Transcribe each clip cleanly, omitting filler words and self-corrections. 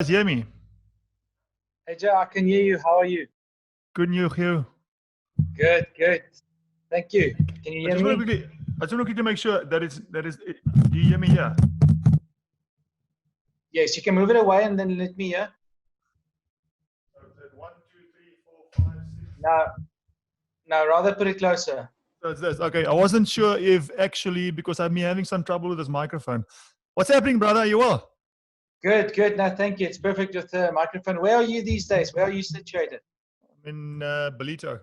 Hear me? Hey Joe, I can hear you. How are you? Good news here. Good, good. Thank you. Can you I hear just want to me? quickly, I just want to quickly make sure do you hear me here? Yes, you can move it away and then let me hear. One, two, three, four, five, six. No, no, rather put it closer. So it's this. Okay, I wasn't sure if actually because I'm having some trouble with this microphone. What's happening, brother? Are you well? Good, good. No, thank you. It's perfect with the microphone. Where are you these days? Where are you situated? I'm in Belito.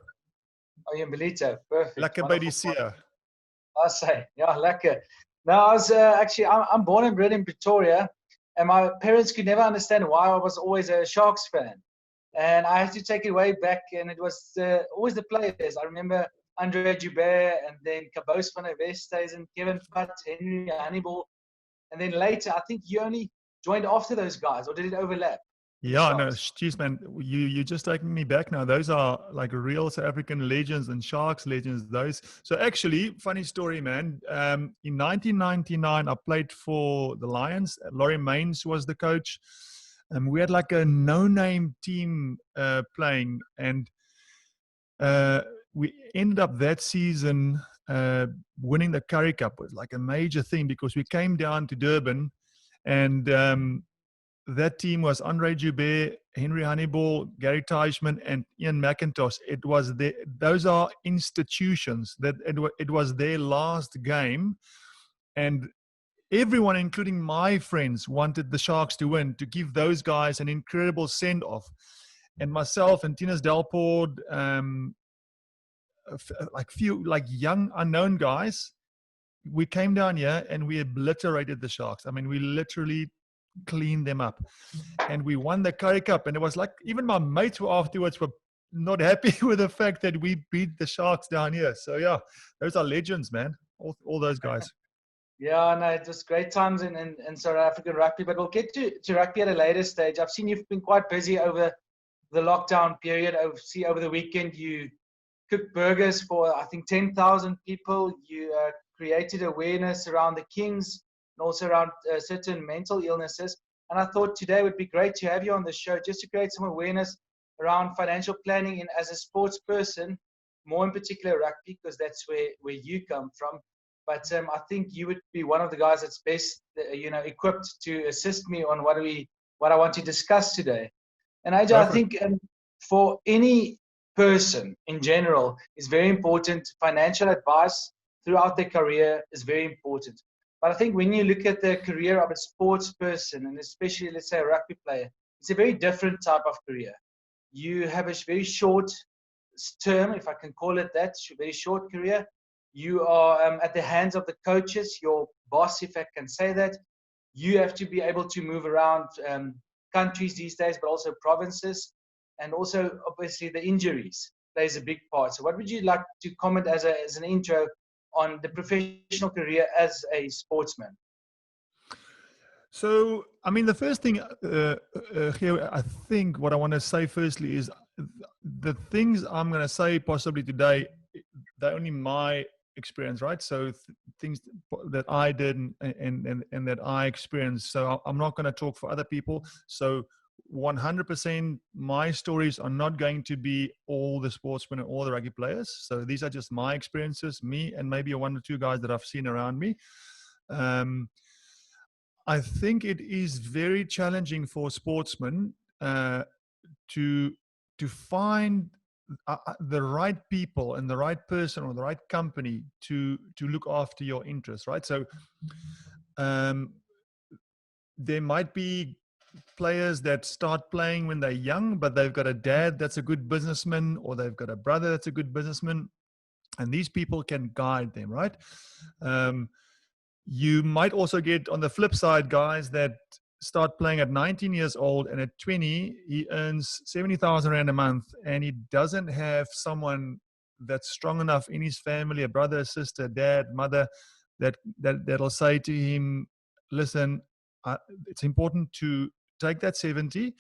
Are you in Belito? Perfect. Lekker by die Wonderful. see. I say, yeah, lekker. No, I was I'm born and bred in Pretoria, and my parents could never understand why I was always a Sharks fan. And I had to take it way back, and it was always the players. I remember Andre Joubert, and then Cabos van der Westhuizen, Kevin Putt, Henry Hannibal, and then later, I think you only joined after those guys, or did it overlap with Yeah, no, Sharks? geez, man, you just taking me back now. Those are like real South African legends and Sharks legends. Those. So actually, funny story, man. In 1999, I played for the Lions. Laurie Maines was the coach, and we had like a no-name team playing, and uh, we ended up that season winning the Currie Cup. It was like a major thing because we came down to Durban, and that team was Andre Joubert, Henry Hannibal, Gary Teichman, and Ian McIntosh. Those are institutions. It was their last game, and everyone, including my friends, wanted the Sharks to win to give those guys an incredible send off. And myself and Tinus Delport, like young unknown guys, we came down here and we obliterated the Sharks. I mean, we literally cleaned them up, and we won the Currie Cup. And it was like even my mates were afterwards were not happy with the fact that we beat the Sharks down here. So yeah, those are legends, man. All those guys. Yeah, no, it was great times in South African rugby, but we'll get to rugby at a later stage. I've seen you've been quite busy over the lockdown period. I see over the weekend you cooked burgers for, I think, 10,000 people. You created awareness around the Kings and also around certain mental illnesses. And I thought today would be great to have you on the show just to create some awareness around financial planning and as a sports person, more in particular rugby, because that's where you come from. But I think you would be one of the guys that's best, equipped to assist me on what I want to discuss today. And AJ, Go I for it. think for any person in general is very important. Financial advice throughout their career is very important. But I think when you look at the career of a sports person, and especially, let's say, a rugby player, it's a very different type of career. You have a very short term, if I can call it that, very short career. You are at the hands of the coaches, your boss, if I can say that. You have to be able to move around countries these days, but also provinces. And also, obviously, the injuries plays a big part. So what would you like to comment as an intro on the professional career as a sportsman? So, I mean, the first thing here, I think what I want to say firstly is the things I'm going to say possibly today, they're only my experience, right? So things that I did and that I experienced. So I'm not going to talk for other people. So 100% my stories are not going to be all the sportsmen and all the rugby players. So these are just my experiences, me and maybe one or two guys that I've seen around me. I think it is very challenging for sportsmen to find the right people and the right person or the right company to look after your interests, right? So there might be players that start playing when they're young, but they've got a dad that's a good businessman, or they've got a brother that's a good businessman, and these people can guide them, right? You might also get on the flip side guys that start playing at 19 years old, and at 20 he earns 70,000 rand a month, and he doesn't have someone that's strong enough in his family, a brother, a sister, dad, mother, that'll say to him, listen, it's important to take that 70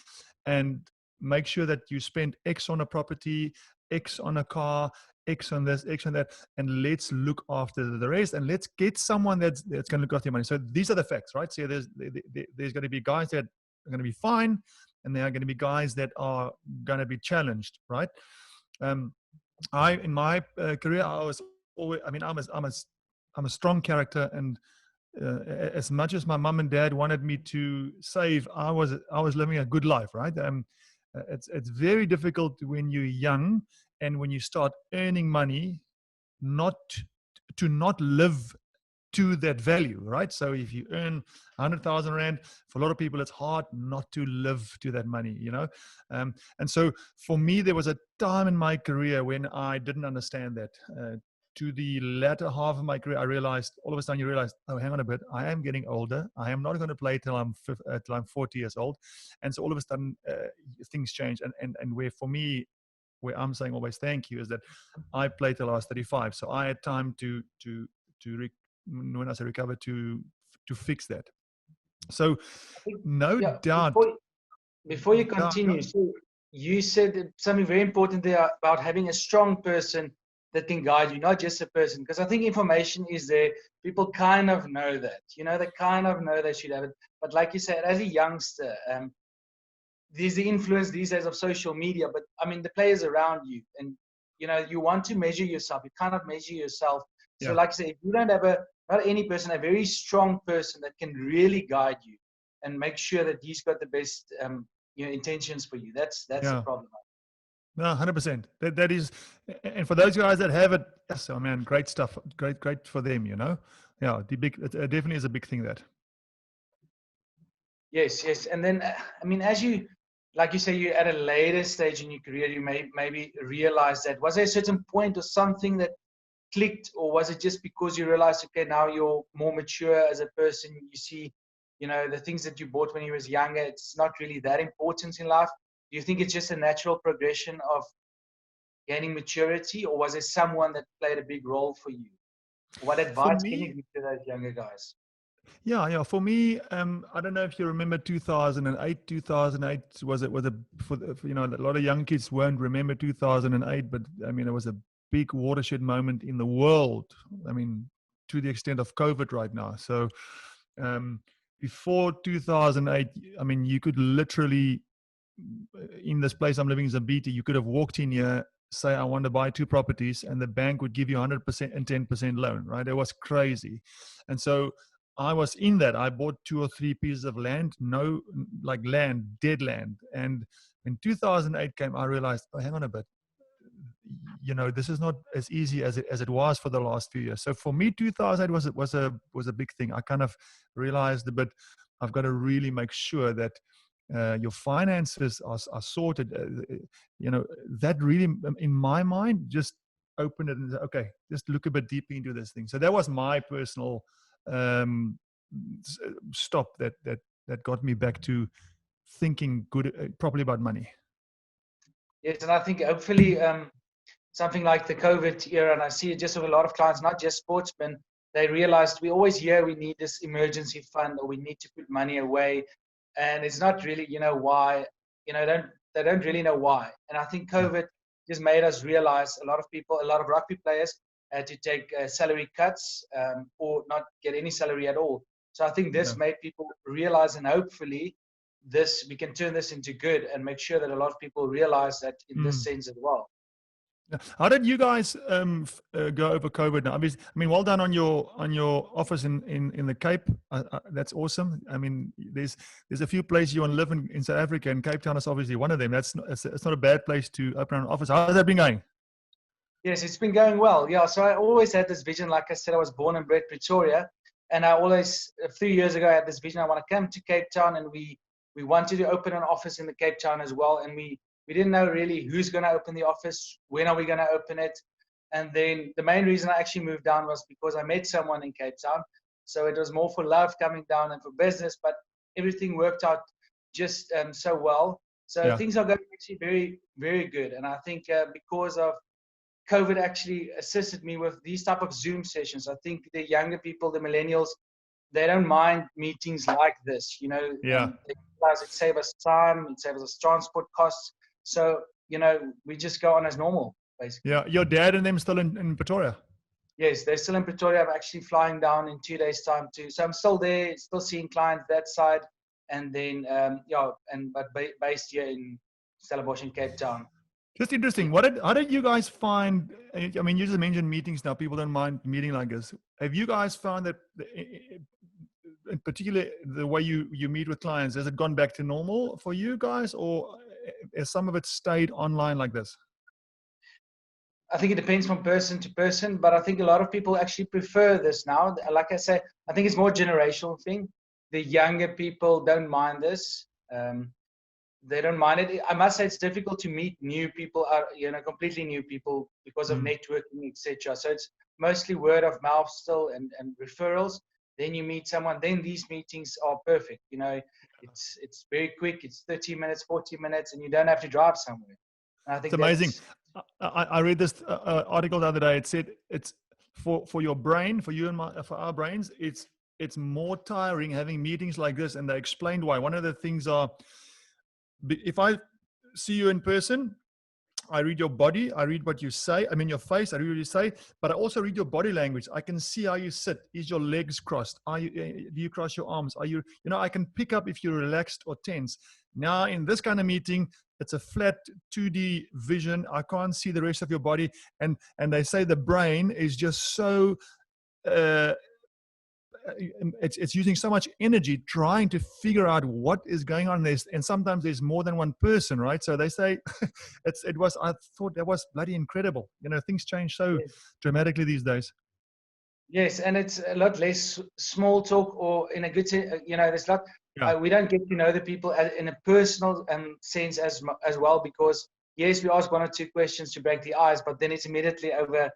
and make sure that you spend X on a property, X on a car, X on this, X on that, and let's look after the rest, and let's get someone that's going to look after your money. So these are the facts, right? So there's going to be guys that going to be fine, and there are going to be guys that are going to be challenged, right? In my career, I was always, I mean, I'm a strong character, and as much as my mom and dad wanted me to save, I was living a good life, right? It's very difficult when you're young and when you start earning money, not to not live to that value, right? So if you earn 100,000 rand, for a lot of people, it's hard not to live to that money, you know? And so for me, there was a time in my career when I didn't understand that. To the latter half of my career, I realized, all of a sudden you realize, oh, hang on a bit, I am getting older. I am not going to play till I'm 40 years old. And so all of a sudden things change. And where for me, where I'm saying always thank you, is that I played till I was 35. So I had time when I say recover, to fix that. So I think, no yeah, doubt. before you continue, so you said something very important there about having a strong person that can guide you, not just a person. Because I think information is there. People kind of know that, they kind of know they should have it. But like you said, as a youngster, there's the influence these days of social media. But I mean, the players around you, and you want to measure yourself. You kind of measure yourself. So, like I said, if you don't have not any person, a very strong person that can really guide you and make sure that he's got the best intentions for you. That's the problem. No, 100%. That is, and for those guys that have it, so man, great stuff. Great for them. Yeah, it definitely is a big thing that. Yes, and then I mean, as you, like you say, you're at a later stage in your career, you maybe realize that. Was there a certain point or something that clicked, or was it just because you realized, okay, now you're more mature as a person, you see, the things that you bought when you was younger, it's not really that important in life? Do you think it's just a natural progression of gaining maturity, or was there someone that played a big role for you? What For advice can you me, give to those younger guys? yeah. For me, I don't know if you remember 2008. 2008 was a a lot of young kids won't remember 2008, but I mean, it was a big watershed moment in the world. I mean, to the extent of COVID right now. So before 2008, I mean, you could literally, in this place I'm living in Zambiti, you could have walked in here, say, I want to buy 2 properties, and the bank would give you 100% and 10% loan, right? It was crazy. And so I was in that. I bought 2 or 3 pieces of land, dead land. And when 2008 came, I realized, oh, hang on a bit. This is not as easy as it was for the last few years. So for me, 2008 was a big thing. I kind of realized a bit, I've got to really make sure that your finances are sorted. That really, in my mind, just opened it and said, okay, just look a bit deeper into this thing. So that was my personal stop that got me back to thinking properly about money. Yes, and I think hopefully something like the COVID era, and I see it just with a lot of clients, not just sportsmen, they realized we always hear we need this emergency fund, or we need to put money away, and it's not really, why, they don't really know why. And I think COVID just made us realize, a lot of rugby players had to take salary cuts, or not get any salary at all. So I think this made people realize, and hopefully we can turn this into good and make sure that a lot of people realize that in this sense as well. How did you guys go over COVID now? I mean, well done on your office in the Cape. That's awesome. I mean, there's a few places you want to live in South Africa, and Cape Town is obviously one of them. It's not a bad place to open an office. How's that been going? Yes, it's been going well. Yeah, so I always had this vision. Like I said, I was born and bred Pretoria, and I always, a few years ago, I had this vision. I want to come to Cape Town, and we wanted to open an office in the Cape Town as well. And we didn't know really who's going to open the office, when are we going to open it. And then the main reason I actually moved down was because I met someone in Cape Town. So it was more for love coming down and for business, but everything worked out just so well. So things are going actually very, very good. And I think because of COVID actually assisted me with these type of Zoom sessions. I think the younger people, the millennials, they don't mind meetings like this, they realize it saves us time, it saves us transport costs. So, we just go on as normal, basically. Yeah, your dad and them still in Pretoria? Yes, they're still in Pretoria. I'm actually flying down in 2 days' time too. So I'm still there, still seeing clients that side. and then based here in Stellenbosch in Cape Town. Just interesting. How did you guys find? I mean, you just mentioned meetings now. People don't mind meeting like this. Have you guys found that, in particular, the way you meet with clients, has it gone back to normal for you guys, or has some of it stayed online like this? I think it depends from person to person, but I think a lot of people actually prefer this now. Like I say, I think it's more generational thing. The younger people don't mind this. They don't mind it. I must say it's difficult to meet new people, completely new people because of networking, etc. So it's mostly word of mouth still and referrals. Then you meet someone. Then these meetings are perfect. It's very quick. It's 30 minutes, 40 minutes, and you don't have to drive somewhere. And I think It's amazing. I read this article the other day. It said it's for your brain, for you and for our brains, it's more tiring having meetings like this, and they explained why. One of the things are, if I see you in person, I read your body, I read what you say, I mean your face, I read what you say, but I also read your body language. I can see how you sit. Is your legs crossed? Do you cross your arms? I can pick up if you're relaxed or tense. Now in this kind of meeting, it's a flat 2D vision. I can't see the rest of your body. And they say the brain is just so, it's using so much energy trying to figure out what is going on there, and sometimes there's more than one person, right? So they say I thought that was bloody incredible. Things change so dramatically these days. Yes, and it's a lot less small talk, or in a good sense, there's not. We don't get to know the people in a personal sense as well, because yes, we ask one or two questions to break the ice, but then it's immediately over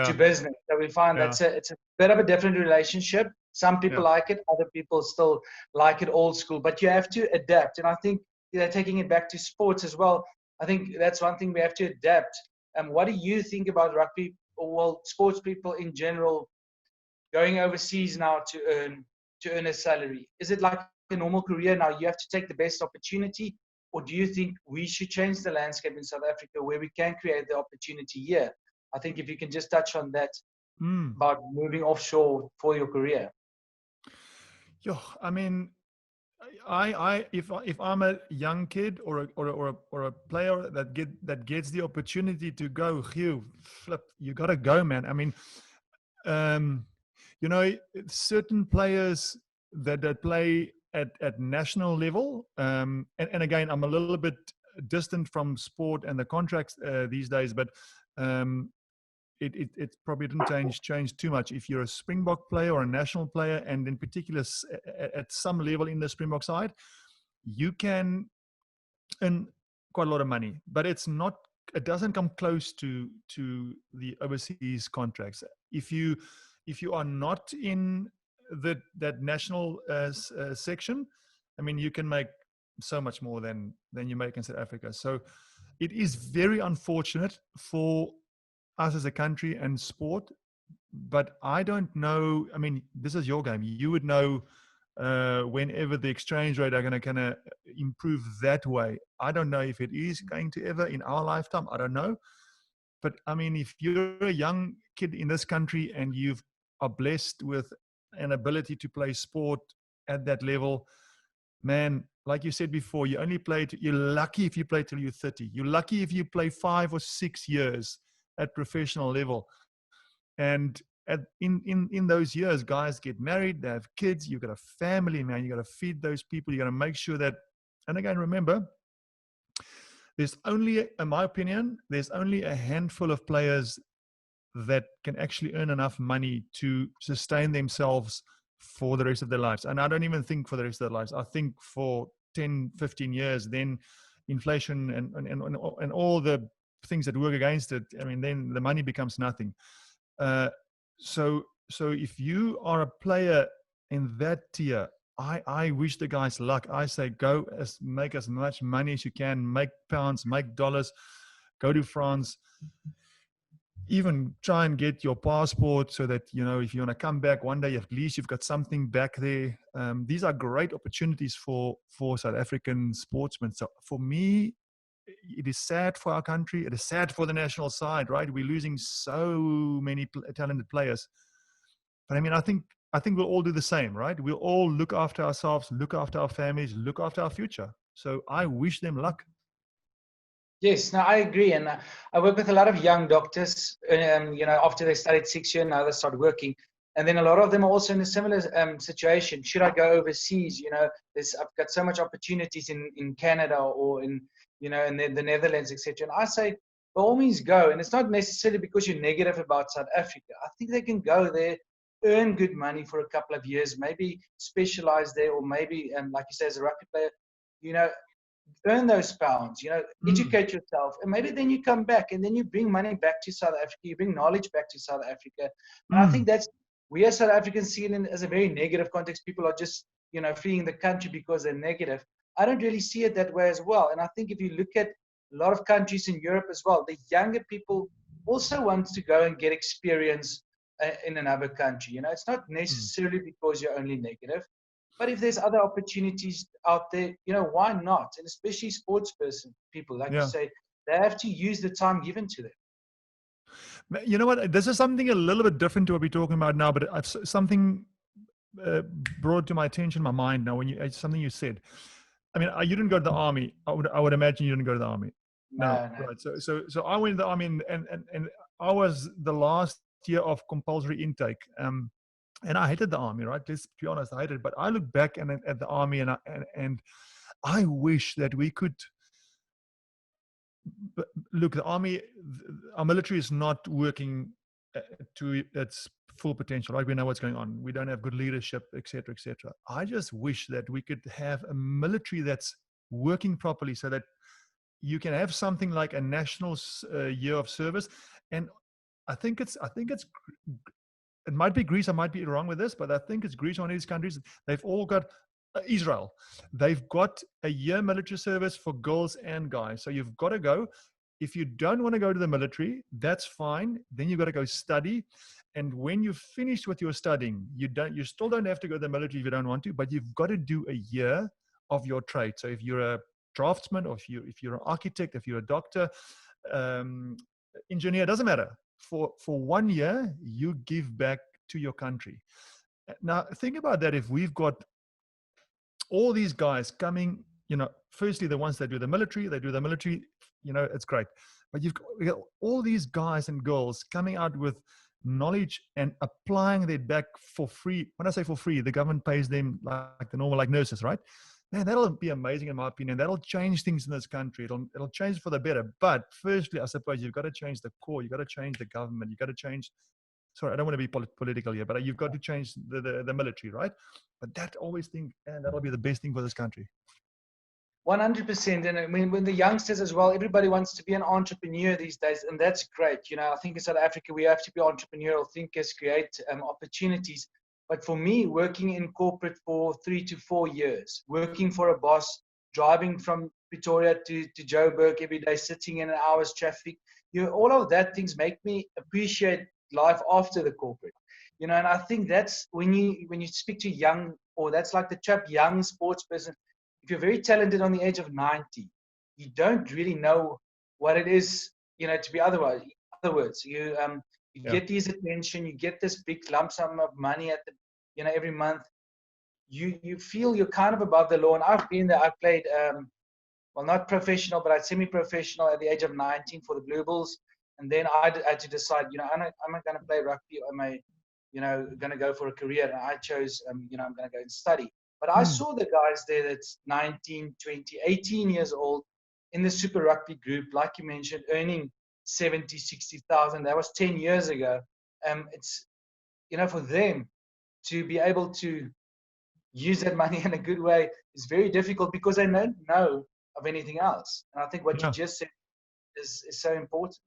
to business. So we find it's a bit of a different relationship. Some people like it, other people still like it old school, but you have to adapt. And I think taking it back to sports as well, I think that's one thing we have to adapt. What do you think about rugby, or well, sports people in general, going overseas now to earn a salary? Is it like a normal career now? You have to take the best opportunity, or do you think we should change the landscape in South Africa where we can create the opportunity here? I think if you can just touch on that about moving offshore for your career. I mean, if I'm a young kid or a player that gets the opportunity to go, you gotta go, man. I mean, certain players that play at national level, and again, I'm a little bit distant from sport and the contracts these days, but it probably didn't change too much. If you're a Springbok player or a national player, and in particular at some level in the Springbok side, you can earn quite a lot of money, but it doesn't come close to the overseas contracts. If you are not in that national section, I mean, you can make so much more than you make in South Africa. So it is very unfortunate for us as a country and sport, but I don't know. I mean, this is your game. You would know whenever the exchange rate are going to kind of improve that way. I don't know if it is going to ever in our lifetime. I don't know. But I mean, if you're a young kid in this country and you are blessed with an ability to play sport at that level, man, like you said before, you're lucky if you play till you're 30. You're lucky if you play 5 or 6 years at professional level. And in those years, guys get married, they have kids, you've got a family, man. You got to feed those people. You got to make sure that, and again, remember, there's only, in my opinion, there's only a handful of players that can actually earn enough money to sustain themselves for the rest of their lives. And I don't even think for the rest of their lives. I think for 10, 15 years, then inflation and all the things that work against it, I mean, then the money becomes nothing. So if you are a player in that tier, I wish the guys luck. I say make as much money as you can, make pounds, make dollars, go to France, even try and get your passport so that, if you want to come back one day, at least you've got something back there. These are great opportunities for South African sportsmen. So for me, it is sad for our country. It is sad for the national side, right? We're losing so many talented players. But I mean, I think I think we'll all do the same, right? We'll all look after ourselves, look after our families, look after our future. So I wish them luck. Yes, no, I agree. And I work with a lot of young doctors, after they studied 6 years, now they start working. And then a lot of them are also in a similar situation. Should I go overseas? I've got so much opportunities in Canada or in the Netherlands, etc. And I say, by all means go. And it's not necessarily because you're negative about South Africa. I think they can go there, earn good money for a couple of years, maybe specialize there, or maybe, like you say, as a rugby player, you know, earn those pounds, educate yourself, and maybe then you come back and then you bring money back to South Africa, you bring knowledge back to South Africa. And I think that's, we as South Africans see it as a very negative context. People are just, fleeing the country because they're negative. I don't really see it that way as well. And I think if you look at a lot of countries in Europe as well, the younger people also want to go and get experience in another country. It's not necessarily because you're only negative. But if there's other opportunities out there, why not? And especially sports person people, like you Yeah. say, they have to use the time given to them. You know what? This is something a little bit different to what we're talking about now, but something brought to my attention, my mind now when something you said. I mean, you didn't go to the army. I would imagine you didn't go to the army. No. Right. So I went to the army, and I was the last year of compulsory intake. And I hated the army, right? Let's be honest, I hated it. But I look back at the army, and I wish that we could. Look, the army, our military is not working to its full potential, right? We know what's going on. We don't have good leadership, etc., etc. I just wish that we could have a military that's working properly, so that you can have something like a national year of service. And I think it might be Greece. I might be wrong with this, but I think it's Greece, one of these countries. They've all got Israel. They've got a year military service for girls and guys. So you've got to go. If you don't want to go to the military, that's fine. Then you've got to go study. And when you've finished with your studying, you still don't have to go to the military if you don't want to, but you've got to do a year of your trade. So if you're a draftsman, or if you're an architect, if you're a doctor, engineer, doesn't matter. For 1 year, you give back to your country. Now, think about that. If we've got all these guys coming, firstly, the ones that do the military, it's great. But you've got all these guys and girls coming out with knowledge and applying that back for free. When I say for free, the government pays them like the normal, like nurses, right? Man, that'll be amazing in my opinion. That'll change things in this country. It'll change for the better. But firstly, I suppose you've got to change the core. You've got to change the government. You've got to change. Sorry, I don't want to be political here, but you've got to change the military, right? But that always think, and that'll be the best thing for this country. 100%. And I mean, when the youngsters as well, everybody wants to be an entrepreneur these days, and that's great. I think in South Africa, we have to be entrepreneurial thinkers, create opportunities. But for me, working in corporate for 3 to 4 years, working for a boss, driving from Pretoria to Joburg every day, sitting in an hour's traffic, all of that things make me appreciate life after the corporate. And I think that's when you speak to young, or that's like the chap, young sports person. If you're very talented on the age of 90, you don't really know what it is, to be otherwise. In other words, you get this attention, you get this big lump sum of money at every month. You feel you're kind of above the law. And I've been there. I played, well, not professional, but semi-professional at the age of 19 for the Blue Bulls. And then I had to decide, am I going to play rugby, or am I, going to go for a career? And I chose, I'm going to go and study. But I saw the guys there that's 19, 20, 18 years old in the Super Rugby group, like you mentioned, earning 70, 60,000. That was 10 years ago. It's, for them to be able to use that money in a good way is very difficult, because they don't know of anything else. And I think what you just said is so important.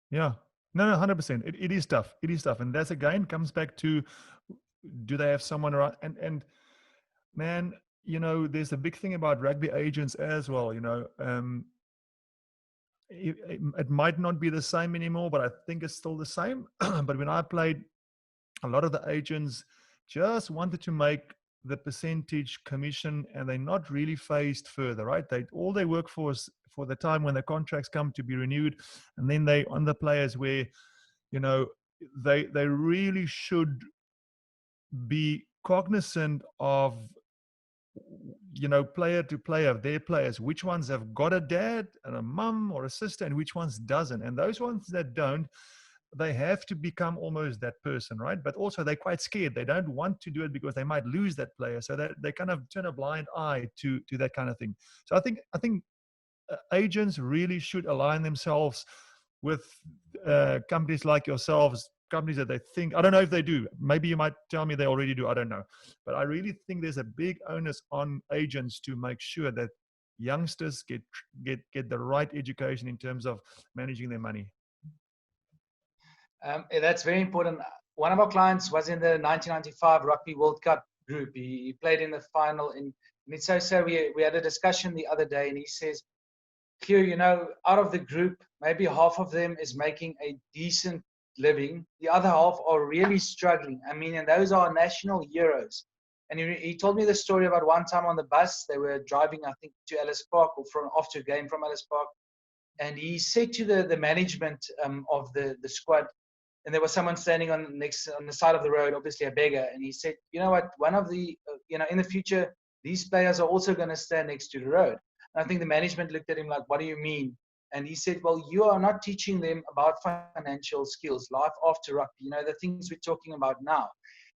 Yeah. No, 100%. It is tough. It is tough. And that's, again, comes back to, do they have someone around? And man, there's a big thing about rugby agents as well. It might not be the same anymore, but I think it's still the same. But when I played, a lot of the agents just wanted to make the percentage commission, and they're not really phased further, right? All they work for is for the time when the contracts come to be renewed, and then they on the players where, they really should be cognizant of, player to player, their players, which ones have got a dad and a mum or a sister and which ones doesn't. And those ones that don't, they have to become almost that person, right? But also they're quite scared. They don't want to do it because they might lose that player. So that they kind of turn a blind eye to that kind of thing. So I think agents really should align themselves with companies like yourselves, companies that they think, I don't know if they do. Maybe you might tell me they already do. I don't know. But I really think there's a big onus on agents to make sure that youngsters get the right education in terms of managing their money. That's very important. One of our clients was in the 1995 Rugby World Cup group. He played in the final. And it's so we had a discussion the other day, and he says, Hugh, out of the group, maybe half of them is making a decent living. The other half are really struggling. I mean, and those are national heroes. And he told me the story about one time on the bus. They were driving, I think, to Ellis Park or off to a game from Ellis Park. And he said to the management of the squad, and there was someone standing on the side of the road, obviously a beggar. And he said, you know what, one of the, in the future, these players are also going to stand next to the road. And I think the management looked at him like, what do you mean? And he said, well, you are not teaching them about financial skills, life after rugby, the things we're talking about now.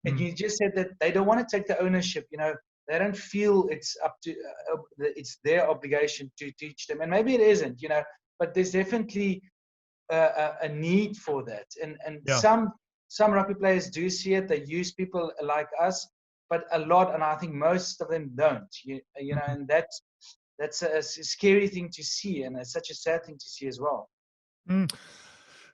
And you just said that they don't want to take the ownership, they don't feel it's up to, it's their obligation to teach them. And maybe it isn't, but there's definitely a need for that. And Yeah. some rugby players do see it. They use people like us, but a lot, and I think most of them don't, and that's a scary thing to see, and it's such a sad thing to see as well.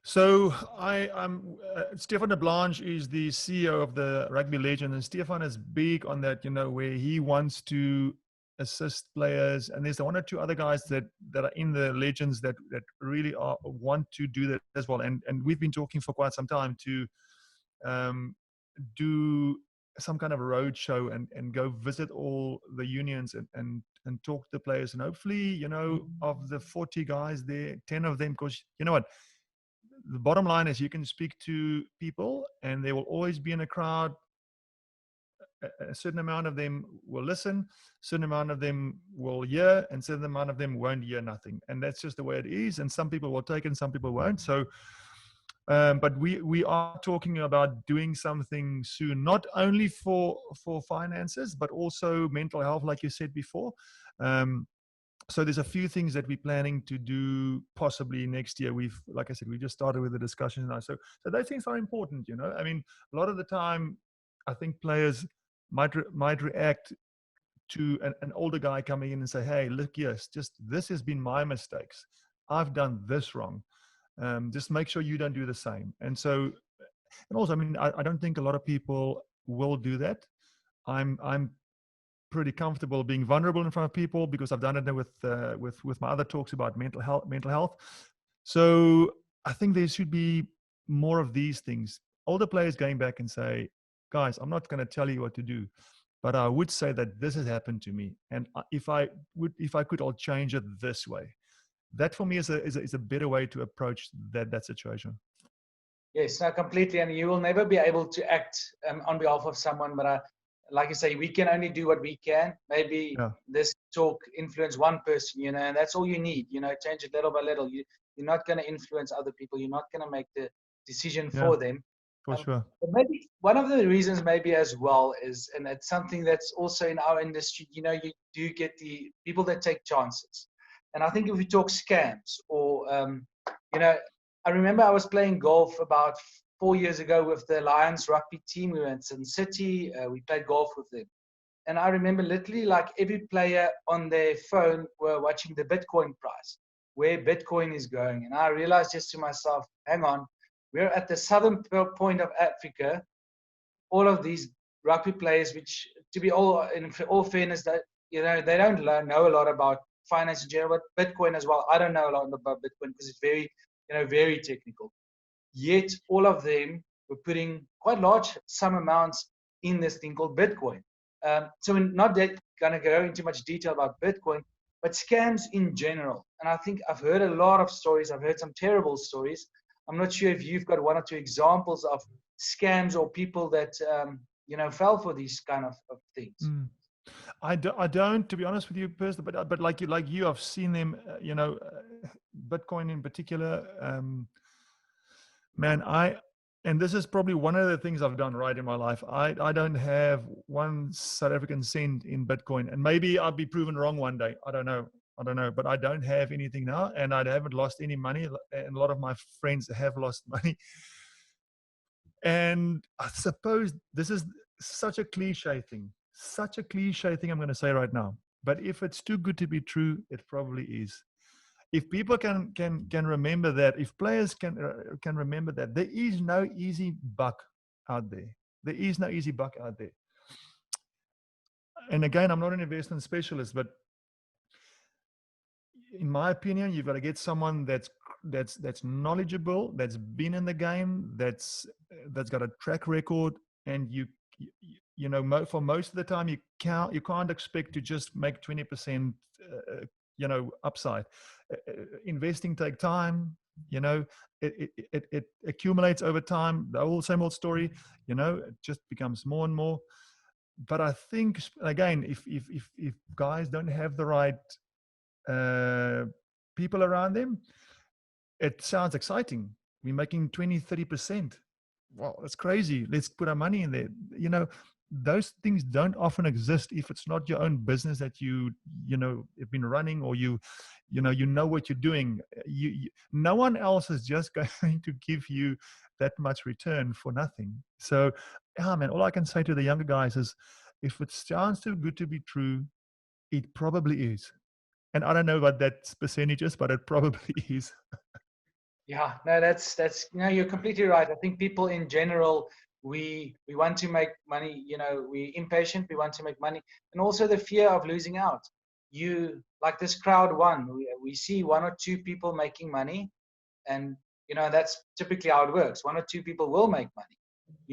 So I'm Stefan de Blanche is the CEO of the Rugby Legend, and Stefan is big on that, where he wants to assist players, and there's one or two other guys that are in the Legends that really want to do that as well. And we've been talking for quite some time to do some kind of a road show and go visit all the unions and talk to the players, and hopefully, of the 40 guys there, 10 of them, because you know what, the bottom line is you can speak to people and there will always be in a crowd. A certain amount of them will listen, a certain amount of them will hear, and a certain amount of them won't hear nothing. And that's just the way it is. And some people will take it and some people won't. So, but we are talking about doing something soon, not only for finances, but also mental health, like you said before. So there's a few things that we're planning to do possibly next year. Like I said, we just started with the discussion now. So those things are important, I mean, a lot of the time, I think players might react to an older guy coming in and say, hey, look, yes, just this has been my mistakes. I've done this wrong. Just make sure you don't do the same. And also, I mean, I don't think a lot of people will do that. I'm pretty comfortable being vulnerable in front of people because I've done it with my other talks about mental health. So I think there should be more of these things. Older players going back and say, guys, I'm not going to tell you what to do, but I would say that this has happened to me, and if I could, I'll change it this way. That for me is a better way to approach that situation. Yes, no, completely. And you will never be able to act on behalf of someone, but like you say, we can only do what we can. Maybe this talk influence one person, and that's all you need. Change it little by little. You're not going to influence other people. You're not going to make the decision for them. For sure. But maybe one of the reasons, maybe as well, is, and it's something that's also in our industry. You do get the people that take chances, and I think if we talk scams or I remember I was playing golf about 4 years ago with the Lions rugby team. We were in Sun City. We played golf with them. And I remember literally like every player on their phone were watching the Bitcoin price, where Bitcoin is going. And I realized just to myself, hang on, we're at the southern point of Africa. All of these rugby players, which to be in all fairness, that they don't know a lot about finance in general, but Bitcoin as well. I don't know a lot about Bitcoin because it's very very technical. Yet all of them were putting quite large sum amounts in this thing called Bitcoin. So we're not going to go into much detail about Bitcoin, but scams in general. And I think I've heard a lot of stories. I've heard some terrible stories. I'm not sure if you've got one or two examples of scams or people that fell for these kind of things. Mm. I don't, to be honest with you, personally, but like you, I've seen them. Bitcoin in particular. Man, and this is probably one of the things I've done right in my life. I don't have one South African cent in Bitcoin, and maybe I'll be proven wrong one day. I don't know. But I don't have anything now, and I haven't lost any money. And a lot of my friends have lost money. And I suppose this is such a cliche thing. I'm going to say right now. But if it's too good to be true, it probably is. If people can remember that, if players can remember that, there is no easy buck out there. There is no easy buck out there. And again, I'm not an investment specialist, but in my opinion, you've got to get someone that's knowledgeable, that's been in the game, that's got a track record, and for most of the time you can't expect to just make 20% upside. Investing take time. It accumulates over time. The same old story. It just becomes more and more. But I think, again, if guys don't have the right people around them, it sounds exciting. We're making 20-30%. Wow, that's crazy. Let's put our money in there. Those things don't often exist if it's not your own business that have been running, or you know what you're doing. No one else is just going to give you that much return for nothing. So, man, all I can say to the younger guys is, if it sounds too good to be true, it probably is. And I don't know what that percentage is, but it probably is. Yeah, no, that's you're completely right. I think people in general, we want to make money. We're impatient. We want to make money, and also the fear of losing out. Like this crowd one, we see one or two people making money, and that's typically how it works. One or two people will make money,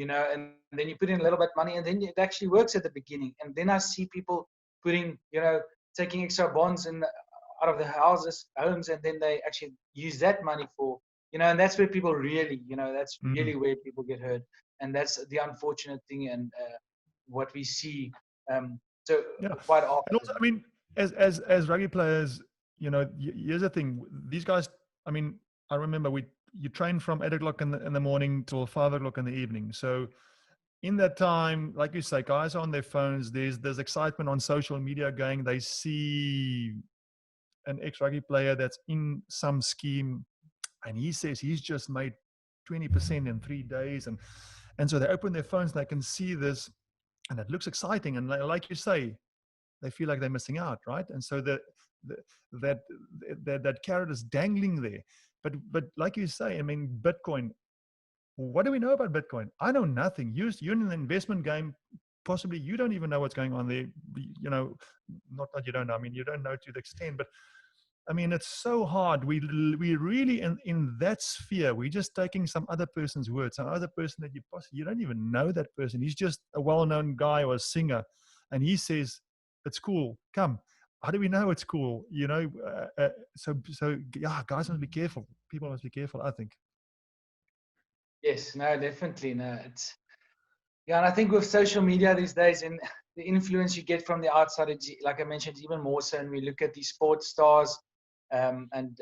and then you put in a little bit of money, and then it actually works at the beginning. And then I see people putting, taking extra bonds out of the homes, and then they actually use that money for, and that's where people really, that's really where people get hurt. And that's the unfortunate thing, and what we see quite often. And also, I mean, as rugby players, here's the thing. These guys, I mean, I remember you train from 8 o'clock in the morning till 5 o'clock in the evening. So in that time, like you say, guys are on their phones. There's excitement on social media going. They see an ex-rugby player that's in some scheme, and he says he's just made 20% in 3 days, and so they open their phones, they can see this, and it looks exciting, and like you say, they feel like they're missing out, right? And so that carrot is dangling there. But like you say, I mean, Bitcoin, what do we know about Bitcoin? I know nothing. You're in the investment game. Possibly you don't even know what's going on there. Not that you don't know. I mean, you don't know to the extent, but I mean, it's so hard. We really in that sphere, we're just taking some other person's words, some other person that you don't even know that person. He's just a well-known guy or a singer, and he says it's cool. Come, how do we know it's cool? So yeah, guys must be careful. People must be careful, I think. Yes, no, definitely, no. And I think with social media these days, and the influence you get from the outside, like I mentioned, even more so. And we look at these sports stars, and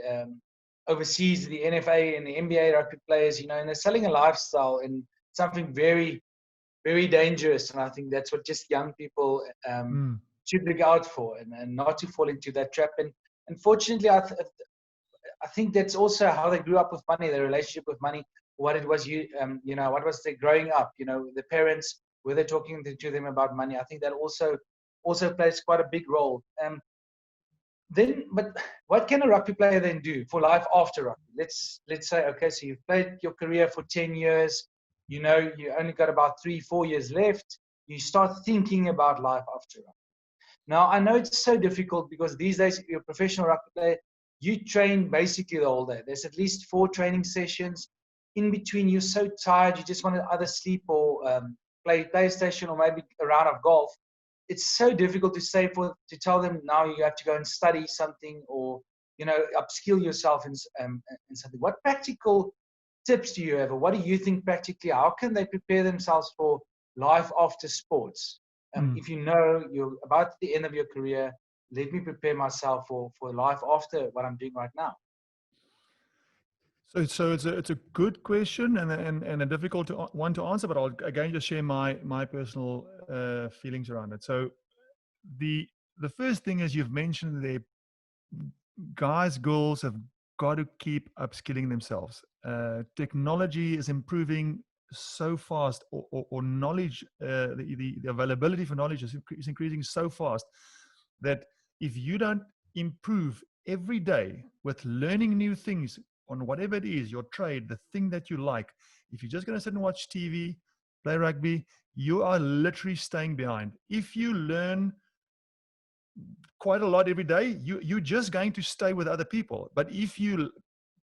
overseas, the NFA and the NBA rugby players, and they're selling a lifestyle and something very, very dangerous. And I think that's what just young people should look out for, and not to fall into that trap. And unfortunately, I think that's also how they grew up with money, their relationship with money, what it was, what was their growing up, the parents, were they talking to them about money? I think that also plays quite a big role. But what can a rugby player then do for life after rugby? Let's say, okay, so you've played your career for 10 years, you only got about 3-4 years left. You start thinking about life after rugby. Now, I know it's so difficult because these days, if you're a professional rugby player, you train basically the whole day. There's at least 4 training sessions. In between, you're so tired, you just want to either sleep or play PlayStation or maybe a round of golf. It's so difficult to tell them now you have to go and study something or upskill yourself in something. What practical tips do you have, or what do you think practically? How can they prepare themselves for life after sports. Mm. If you know you're about the end of your career, let me prepare myself for life after what I'm doing right now. So it's a good question and a difficult one to answer, but I'll again just share my personal feelings around it. So the the first thing is you've mentioned there, guys, girls have got to keep upskilling themselves. Technology is improving so fast, or knowledge, the availability for knowledge is increasing so fast that if you don't improve every day with learning new things on whatever it is, your trade, the thing that you like, if you're just going to sit and watch TV, play rugby, you are literally staying behind. If you learn quite a lot every day, you're just going to stay with other people. But if you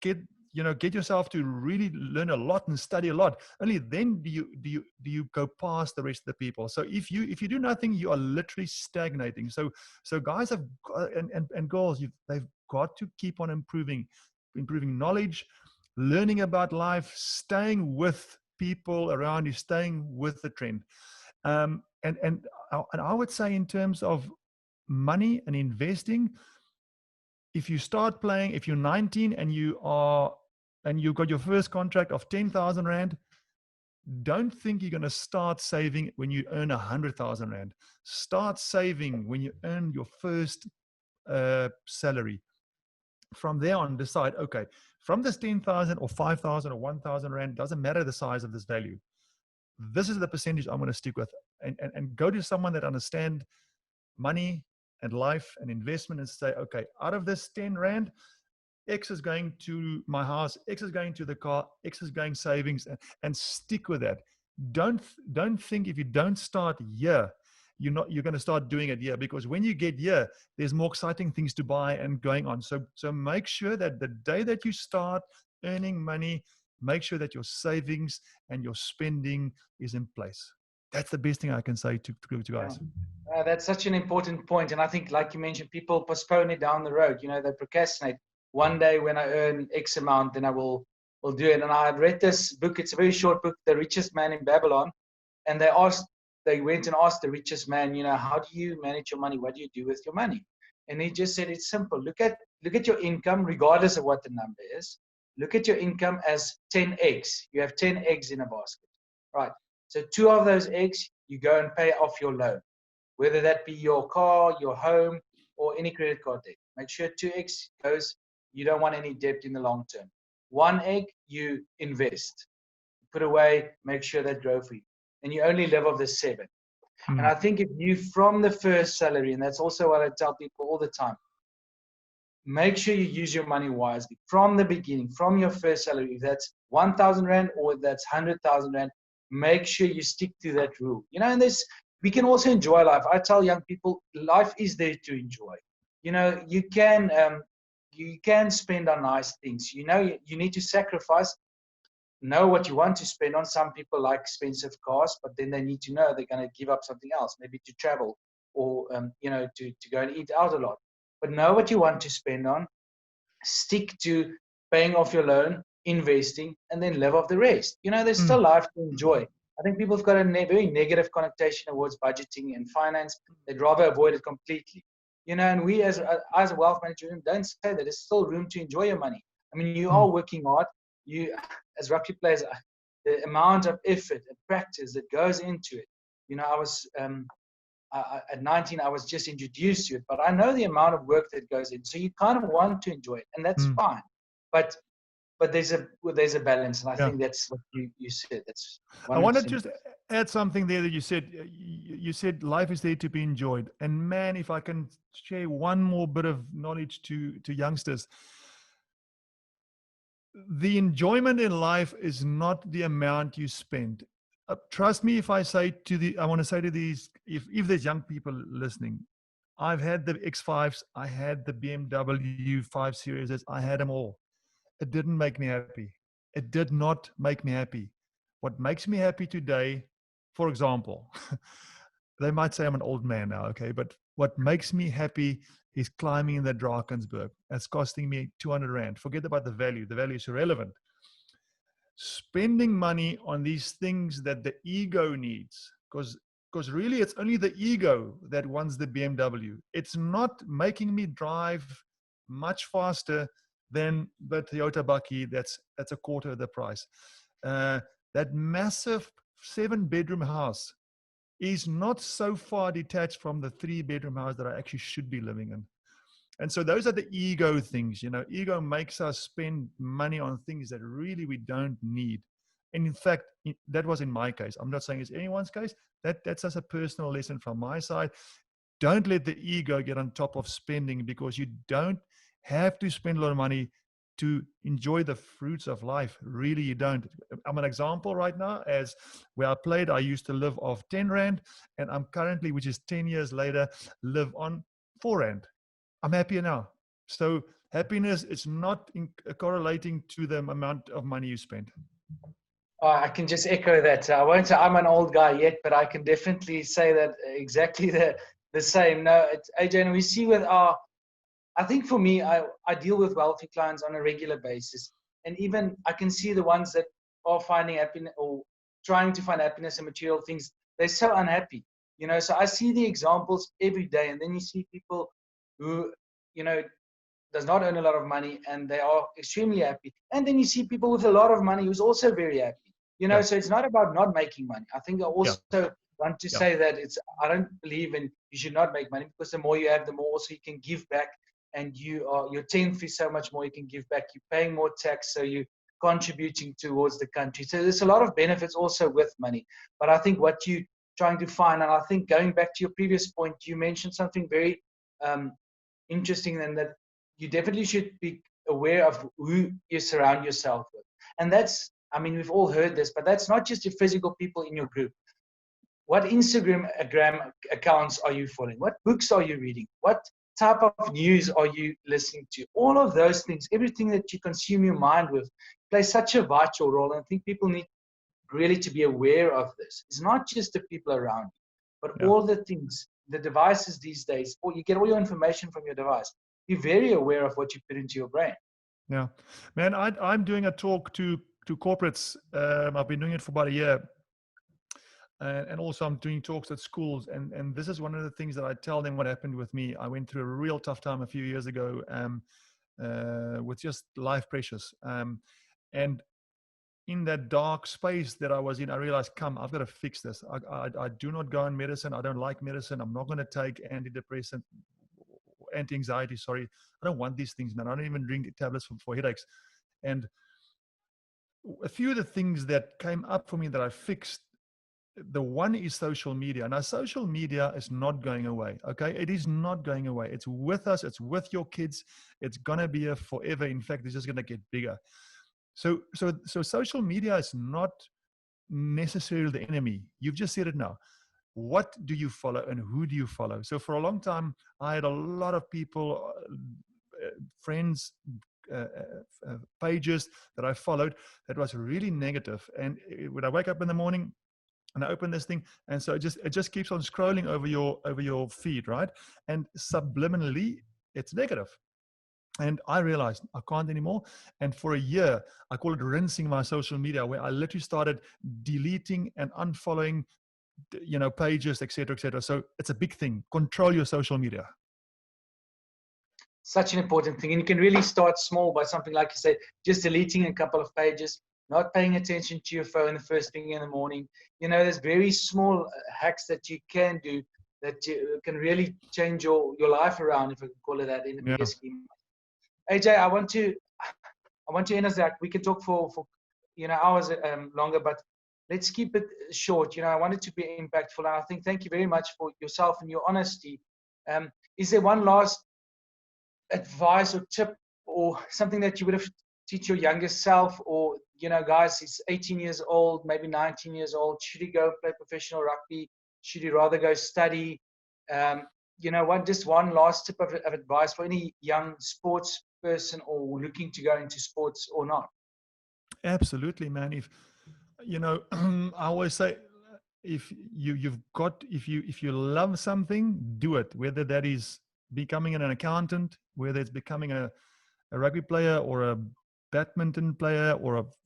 get yourself to really learn a lot and study a lot, only then do you go past the rest of the people. So if you do nothing, you are literally stagnating. So guys have and girls, they've got to keep on improving knowledge, learning about life, staying with people around you, staying with the trend. And I would say, in terms of money and investing, if you start playing, if you're 19 and you got your first contract of 10,000 rand, don't think you're going to start saving when you earn 100,000 rand. Start saving when you earn your first salary. From there on, decide, okay, from this 10,000 or 5,000 or 1,000 rand, doesn't matter the size of this value, this is the percentage I'm going to stick with. And go to someone that understands money and life and investment, and say, okay, out of this 10 rand, X is going to my house, X is going to the car, X is going savings, and stick with that. Don't think if you don't start here, you're going to start doing it here, because when you get here, there's more exciting things to buy and going on. So make sure that the day that you start earning money, make sure that your savings and your spending is in place. That's the best thing I can say to Yeah. guys. That's such an important point. And I think, like you mentioned, people postpone it down the road. They procrastinate. One day when I earn X amount, then I will do it. And I had read this book. It's a very short book, The Richest Man in Babylon. And they went and asked the richest man, how do you manage your money? What do you do with your money? And he just said, it's simple. Look at your income, regardless of what the number is. Look at your income as 10 eggs. You have 10 eggs in a basket, right? So 2 of those eggs, you go and pay off your loan, whether that be your car, your home, or any credit card debt. Make sure 2 eggs goes, you don't want any debt in the long term. 1 egg, you invest, put away, make sure that grow for you. And you only live off the 7. And I think if you, from the first salary, and that's also what I tell people all the time, make sure you use your money wisely from the beginning, from your first salary. If that's 1,000 rand or that's 100,000 rand, make sure you stick to that rule. And we can also enjoy life. I tell young people, life is there to enjoy. You can spend on nice things. You need to sacrifice. Know what you want to spend on. Some people like expensive cars, but then they need to know they're going to give up something else, maybe to travel or to go and eat out a lot. But know what you want to spend on. Stick to paying off your loan, investing, and then live off the rest. There's still life to enjoy. I think people have got a very negative connotation towards budgeting and finance. They'd rather avoid it completely. And we as a wealth manager don't say that. There's still room to enjoy your money. I mean, you are working hard. You, as rugby players, the amount of effort and practice that goes into it. I was at 19, I was just introduced to it, but I know the amount of work that goes in. So you kind of want to enjoy it, and that's fine. But there's a balance, and I think that's what you said. That's 100%. I want to just add something there that you said. You said life is there to be enjoyed, and man, if I can share one more bit of knowledge to youngsters. The enjoyment in life is not the amount you spend. Trust me if I say I want to say to these, if there's young people listening, I've had the X5s, I had the BMW 5 Series, I had them all. It didn't make me happy. It did not make me happy. What makes me happy today, for example, they might say I'm an old man now, okay, but what makes me happy is climbing the Drakensberg. That's costing me 200 rand. Forget about the value. The value is irrelevant. Spending money on these things that the ego needs because really it's only the ego that wants the BMW. It's not making me drive much faster than the Toyota Bucky that's a quarter of the price. That massive 7-bedroom house is not so far detached from the 3-bedroom house that I actually should be living in. And so those are the ego things. Ego makes us spend money on things that really we don't need. And in fact, that was in my case. I'm not saying it's anyone's case. That's just a personal lesson from my side. Don't let the ego get on top of spending, because you don't have to spend a lot of money to enjoy the fruits of life. Really, you don't. I'm an example right now. As where I played, I used to live off 10 Rand, and I'm currently, which is 10 years later, live on 4 Rand. I'm happier now. So happiness is not correlating to the amount of money you spend. I can just echo that. I won't say I'm an old guy yet, but I can definitely say that exactly the same. No, it's AJ, and we see with I think for me, I deal with wealthy clients on a regular basis. And even I can see the ones that are finding happiness or trying to find happiness in material things. They're so unhappy, so I see the examples every day. And then you see people who, does not earn a lot of money and they are extremely happy. And then you see people with a lot of money who's also very happy. So it's not about not making money. I think I also want to say that I don't believe in you should not make money, because the more you have, the more also you can give back. And your 10th is so much more you can give back. You're paying more tax, so you're contributing towards the country. So there's a lot of benefits also with money. But I think what you're trying to find, and I think going back to your previous point, you mentioned something very interesting, and that you definitely should be aware of who you surround yourself with. And we've all heard this, but that's not just your physical people in your group. What Instagram accounts are you following? What books are you reading? What type of news are you listening to? All of those things, everything that you consume your mind with, plays such a vital role. And I think people need really to be aware of this. It's not just the people around you, but all the things, the devices these days, or you get all your information from your device. Be very aware of what you put into your brain. Yeah, man, I'm doing a talk to corporates. I've been doing it for about a year. And also I'm doing talks at schools. And this is one of the things that I tell them what happened with me. I went through a real tough time a few years ago with just life pressures. And in that dark space that I was in, I realized, I've got to fix this. I do not go on medicine. I don't like medicine. I'm not going to take anti-anxiety, sorry. I don't want these things, man. I don't even drink tablets for headaches. And a few of the things that came up for me that I fixed, the one is social media. Now, social media is not going away, okay? It is not going away. It's with us. It's with your kids. It's going to be here forever. In fact, it's just going to get bigger. So social media is not necessarily the enemy. You've just said it now. What do you follow and who do you follow? So for a long time, I had a lot of people, friends, pages that I followed that was really negative. And when I wake up in the morning and I open this thing, and so it just keeps on scrolling over your feed, right? And subliminally, it's negative. And I realized I can't anymore. And for a year, I call it rinsing my social media, where I literally started deleting and unfollowing, pages, et cetera, et cetera. So it's a big thing. Control your social media. Such an important thing. And you can really start small by something like you said, just deleting a couple of pages, not paying attention to your phone the first thing in the morning. There's very small hacks that you can do that can really change your life around, if I can call it that, in the bigger scheme. AJ, I want to end us that. We can talk for hours longer, but let's keep it short. I want it to be impactful. And I think thank you very much for yourself and your honesty. Is there one last advice or tip or something that you would have teach your younger self, or guys, he's 18 years old, maybe 19 years old, should he go play professional rugby? Should he rather go study? Just one last tip of advice for any young sports person or looking to go into sports or not? Absolutely, man. If I always say, if you love something, do it. Whether that is becoming an accountant, whether it's becoming a rugby player or a badminton player,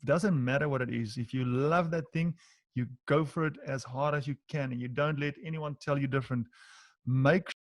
doesn't matter what it is. If you love that thing, you go for it as hard as you can, and you don't let anyone tell you different. Make